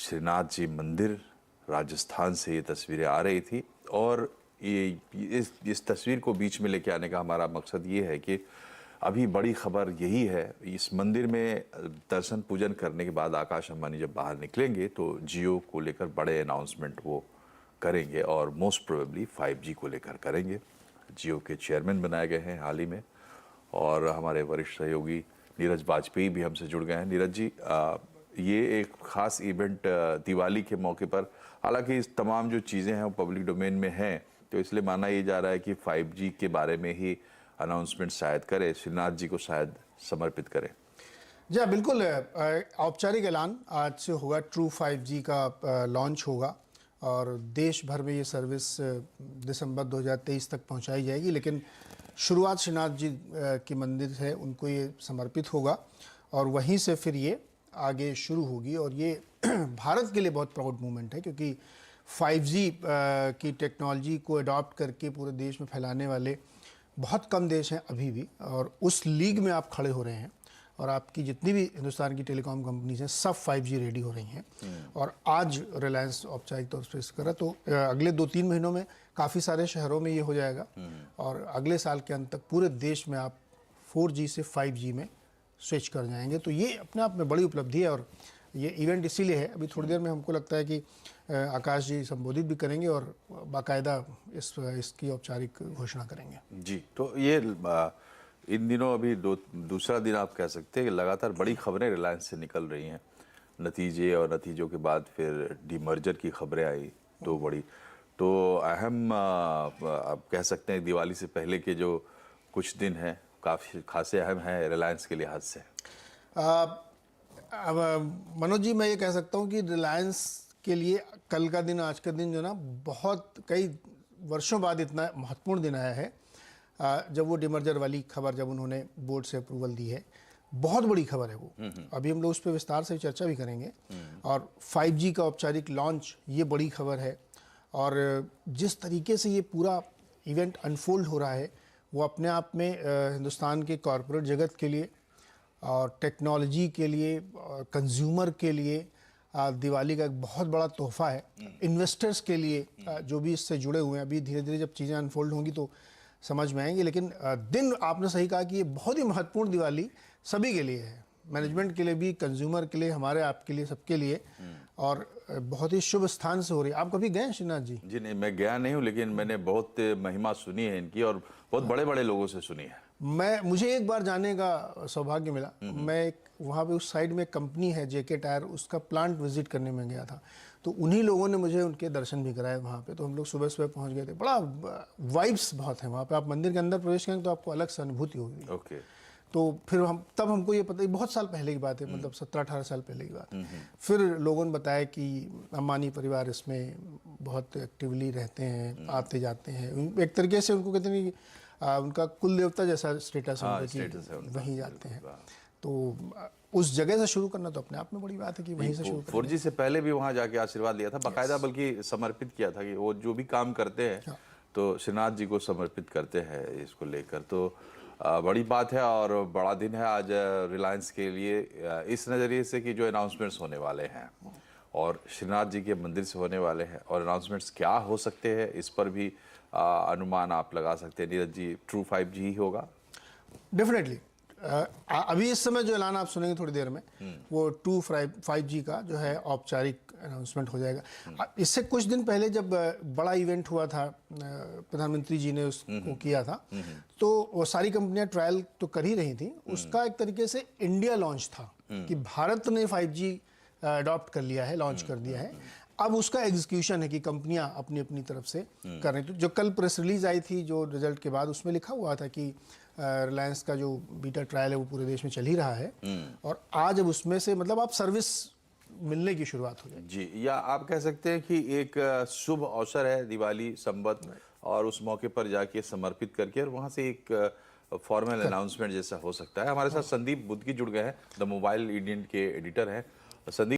श्रीनाथ जी मंदिर राजस्थान से ये तस्वीरें आ रही थी और ये इस तस्वीर को बीच में लेके आने का हमारा मकसद ये है कि अभी बड़ी खबर यही है, इस मंदिर में दर्शन पूजन करने के बाद आकाश अंबानी जब बाहर निकलेंगे तो जियो को लेकर बड़े अनाउंसमेंट वो करेंगे और मोस्ट प्रोबेबली 5G को लेकर करेंगे। जियो के चेयरमैन बनाए गए हैं हाल ही में और हमारे वरिष्ठ सहयोगी नीरज वाजपेयी भी हमसे जुड़ गए हैं। नीरज जी, ये एक ख़ास इवेंट दिवाली के मौके पर, हालांकि इस तमाम जो चीज़ें हैं वो पब्लिक डोमेन में हैं, तो इसलिए माना ये जा रहा है कि 5G के बारे में ही अनाउंसमेंट शायद करे, श्रीनाथ जी को शायद समर्पित करें। जी बिल्कुल, औपचारिक ऐलान आज से होगा। ट्रू 5G का लॉन्च होगा और देश भर में ये सर्विस दिसंबर 2023 तक पहुंचाई जाएगी, लेकिन शुरुआत श्रीनाथ जी के मंदिर है उनको ये समर्पित होगा और वहीं से फिर ये आगे शुरू होगी। और ये भारत के लिए बहुत प्राउड मोमेंट है क्योंकि 5G की टेक्नोलॉजी को अडॉप्ट करके पूरे देश में फैलाने वाले बहुत कम देश हैं अभी भी, और उस लीग में आप खड़े हो रहे हैं और आपकी जितनी भी हिंदुस्तान की टेलीकॉम कंपनीज हैं सब 5G रेडी हो रही हैं। और आज रिलायंस औपचारिक तौर पर इसको करा तो अगले 2-3 महीनों में काफ़ी सारे शहरों में ये हो जाएगा और अगले साल के अंत तक पूरे देश में आप 4G से 5G में स्विच कर जाएंगे। तो ये अपने आप में बड़ी उपलब्धि है और ये इवेंट इसीलिए है। अभी थोड़ी देर में हमको लगता है कि आकाश जी संबोधित भी करेंगे और बाकायदा इसकी औपचारिक घोषणा करेंगे। जी, तो ये इन दिनों अभी दूसरा दिन आप कह सकते हैं कि लगातार बड़ी खबरें रिलायंस से निकल रही हैं, नतीजे और नतीजों के बाद फिर डीमर्जर की खबरें आई तो बड़ी, तो अहम आप कह सकते हैं दिवाली से पहले के जो कुछ दिन हैं काफ़ी खासे अहम हैं रिलायंस के लिहाज से। मनोज जी, मैं ये कह सकता हूँ कि रिलायंस के लिए कल का दिन, आज का दिन जो ना बहुत कई वर्षों बाद इतना महत्वपूर्ण दिन आया है जब वो डिमर्जर वाली खबर, जब उन्होंने बोर्ड से अप्रूवल दी है। बहुत बड़ी खबर है वो। अभी हम लोग उस पर विस्तार से चर्चा भी करेंगे। और 5G का औपचारिक लॉन्च, ये बड़ी खबर है। और जिस तरीके से ये पूरा इवेंट अनफोल्ड हो रहा है वो अपने आप में हिंदुस्तान के कॉरपोरेट जगत के लिए और टेक्नोलॉजी के लिए, कंज्यूमर के लिए दिवाली का एक बहुत बड़ा तोहफा है। इन्वेस्टर्स के लिए जो भी इससे जुड़े हुए हैं, अभी धीरे धीरे जब चीज़ें अनफोल्ड होंगी तो समझ में आएंगे। लेकिन दिन आपने सही कहा कि ये बहुत ही महत्वपूर्ण दिवाली सभी के लिए है, मैनेजमेंट के लिए भी, कंज्यूमर के लिए, हमारे आपके लिए, सबके लिए। और बहुत ही शुभ स्थान से हो रही है। आप कभी गए हैं श्रीनाथ जी? जी नहीं, मैं गया नहीं हूँ, लेकिन मैंने बहुत महिमा सुनी है इनकी और बहुत बड़े बड़े लोगों से सुनी है। मुझे एक बार जाने का सौभाग्य मिला। मैं वहाँ पे उस साइड में कंपनी है JK टायर, उसका प्लांट विजिट करने में गया था, तो उन्हीं लोगों ने मुझे उनके दर्शन भी कराए वहाँ पे। तो हम लोग सुबह सुबह पहुँच गए थे। बड़ा वाइब्स बहुत है वहाँ पे। आप मंदिर के अंदर प्रवेश करेंगे तो आपको अलग से अनुभूति होगी। ओके। तो फिर हमको ये पता, बहुत साल पहले की बात है, मतलब 17-18 साल पहले की बात। फिर लोगों ने बताया कि अंबानी परिवार इसमें बहुत एक्टिवली रहते हैं, आते जाते हैं। एक तरीके से उनको कहते हैं कि उनका कुल देवता जैसा स्टेटस है, वहीं जाते हैं। तो उस जगह से शुरू करना तो अपने आप में बड़ी बात है कि वहीं से शुरू। 4G से पहले भी वहाँ जाके आशीर्वाद लिया था बाकायदा, बल्कि समर्पित किया था कि वो जो भी काम करते हैं तो श्रीनाथ जी को समर्पित करते हैं इसको लेकर। तो बड़ी बात है और बड़ा दिन है आज रिलायंस के लिए, इस नज़रिए से कि जो अनाउंसमेंट्स होने वाले हैं और श्रीनाथ जी के मंदिर से होने वाले हैं, और अनाउंसमेंट्स क्या हो सकते हैं इस पर भी अनुमान आप लगा सकते हैं। नीरज जी, ट्रू 5G ही होगा डेफिनेटली। अभी इस समय जो ऐलान आप सुनेंगे थोड़ी देर में, वो ट्रू 5G का जो है औपचारिक अनाउंसमेंट हो जाएगा। इससे कुछ दिन पहले जब बड़ा इवेंट हुआ था, प्रधानमंत्री जी ने उसको किया था, तो वो सारी कंपनियां ट्रायल तो कर ही रही थी। उसका एक तरीके से इंडिया लॉन्च था कि भारत ने 5G अडॉप्ट कर लिया है, लॉन्च कर दिया है। अब उसका एग्जीक्यूशन है कि कंपनियां अपनी अपनी तरफ से कर रही थी। जो कल प्रेस रिलीज आई थी जो रिजल्ट के बाद, उसमें लिखा हुआ था कि रिलायंस का जो बीटा ट्रायल है वो पूरे देश में चल ही रहा है और आज अब उसमें से मतलब आप सर्विस मिलने की शुरुआत हो जाएगी। जी, या आप कह सकते हैं कि एक शुभ अवसर है दिवाली संबत, और उस मौके पर जाके समर्पित करके और वहाँ से एक फॉर्मल अनाउंसमेंट जैसा हो सकता है। हमारे साथ संदीप बुद्की जुड़ गए हैं, द मोबाइल इंडियन के एडिटर हैं। संदीप